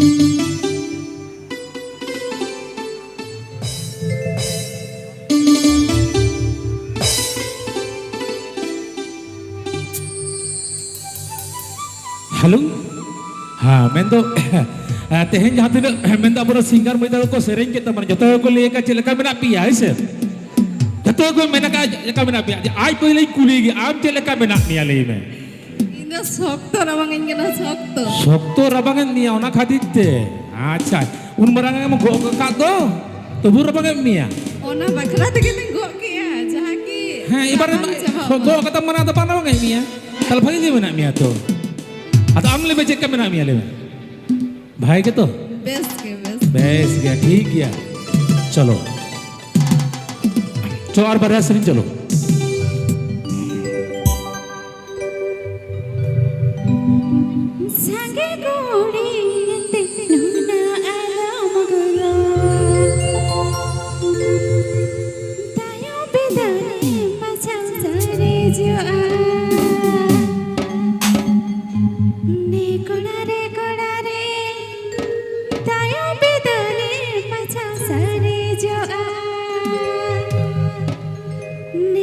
hello हाँ मेंदो तेहन जहाँ तीन मेंदा अब सिंगर मैदा को सेरेंग के तमन जो को लेका चलका मेना पिया है से जो को मेना का चलका मेना पिया आज पहले कुली आम चलका मेना पिया ले में इंदा शक्तो रबांगन के ना शक्तो रबांगन निया ओना खातिर ते अच्छा उन मरांगे में गो का तो बुर रबांगन मिया ओना बखरा ते के गो किया जहाँ की हाँ इबार गो कता मना तो पाना बंगे मिया कल भाई ले मेना मिया तो आता आमले बचे का मेना मिया ले में भाई के तो बेस गया ठीक गया चलो चलो और बढ़िया सरिन चलो संगे गोड़ी तेनुना आलम गुलो तायो बेदाने पछान सरे जो ने कोड़ा रे तायो बेदाने पछान सरे जो ने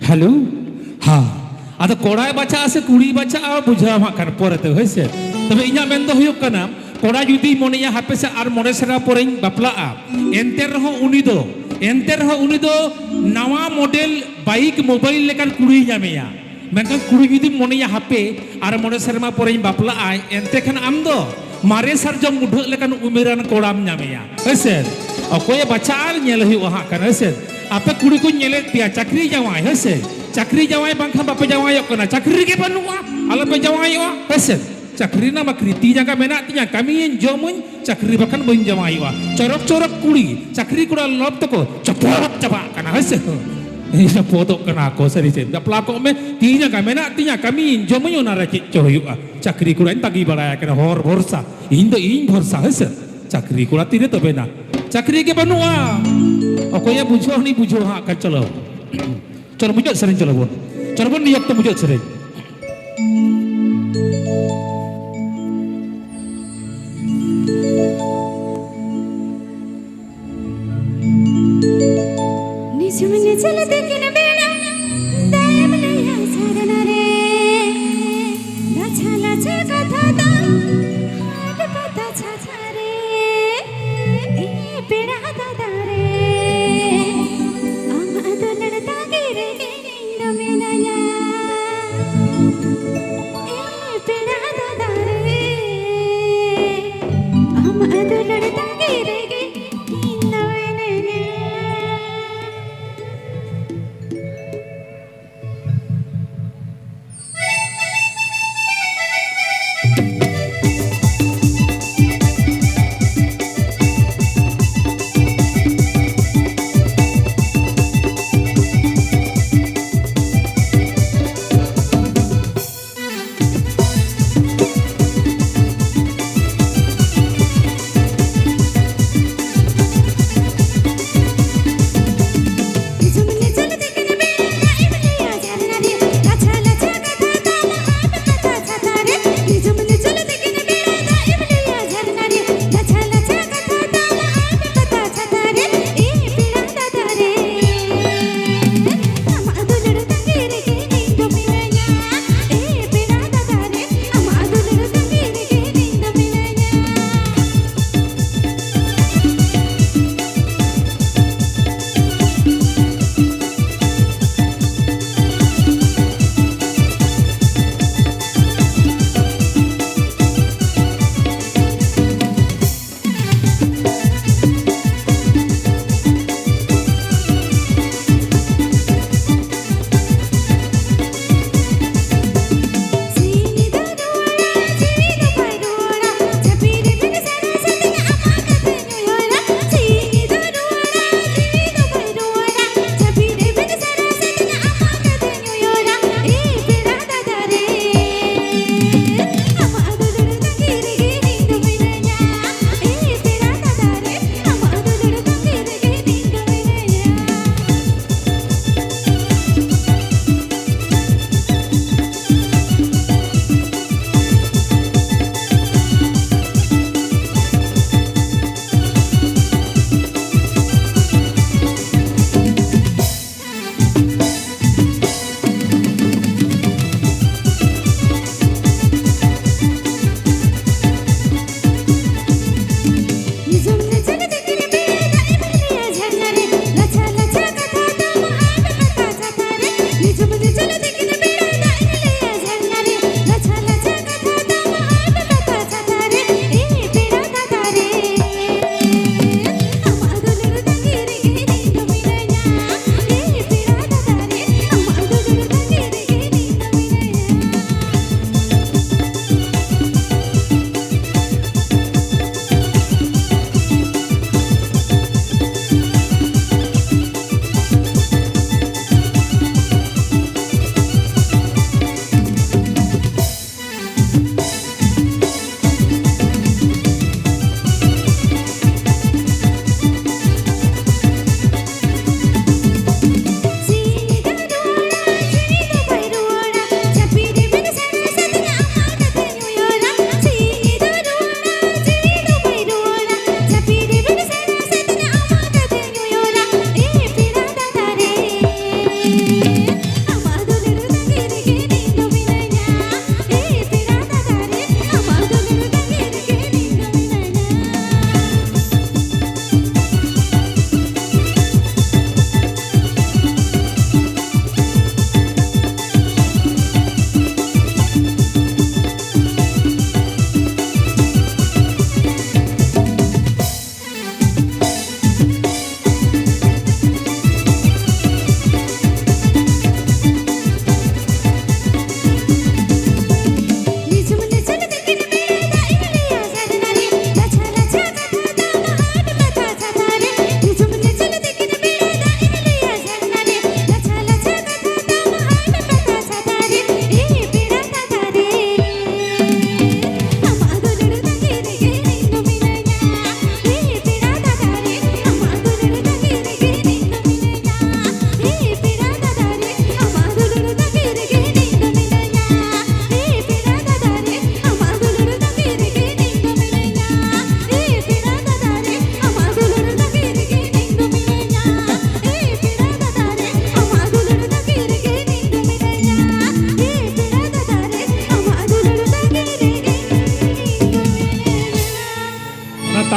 हेलो हाँ अद कोड़ा बचा से कुड़ी बचा बुझा खान पोरते होइसे तबे इना मेन दो हुयुक कना कोड़ा जुदी मोनिया हापे से आर मोने सेरा पोरेन बापला एंते रहो उनी दो नवा मॉडल बाइक मोबाइल लेकर कुड़ी जामेया मेनखान कुड़ी जुदी मोनिया हापे आर मोने सेरमा पोरेन बापला एंते खान आम दो मारे सरजम मुढ लेकन उमेरान कोड़ाम जामेया होइसे अकोय बचाल नेल हुयुक हा कना होइसे आपे कुड़ी को नेले पिया चाकरी जावाय होइसे चाकरी जावाय बांखा बापे जावाय कना चाकरी के बनुआ आलपे जावाय होइसे चाकरी ना मकरी ती जगह मेना तिया कमी जमुन चाकरी बखन बन जमाईवा चरक कुड़ी चाकरी कुड़ा लब तको चपोरक चबा कना हसे इसा फोटो कना को सरी से दपला को में ती जगह मेना तिया कमी जमुन ना रखि चोयुआ चाकरी कुड़ा तगी बड़ाया कना होर भरोसा इन भरोसा हसे चाकरी कुड़ा तीरे तो बेना चाकरी के बनुआ ओकोया बुझो नहीं बुझो हां कर चलो चलो मुझे सरें चलो बोन नियत तो मुझे सरें निजुमने चले देखिन बेड़ा दायम लया सरना रे लाछा लाछा कथा दा हाट पता छाछा रे ए बेड़ा दादा रे आम अदलड़ तागे रे इंदमे नया ए बेड़ा दादा रे आम अदलड़ तागे रे इंदमे नया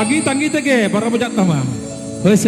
ᱛᱟᱺᱜᱤ ᱛᱮᱜᱮ 12 ᱵᱟᱡᱟᱜ ᱛᱟᱢᱟ ᱦᱳᱭ ᱥᱮ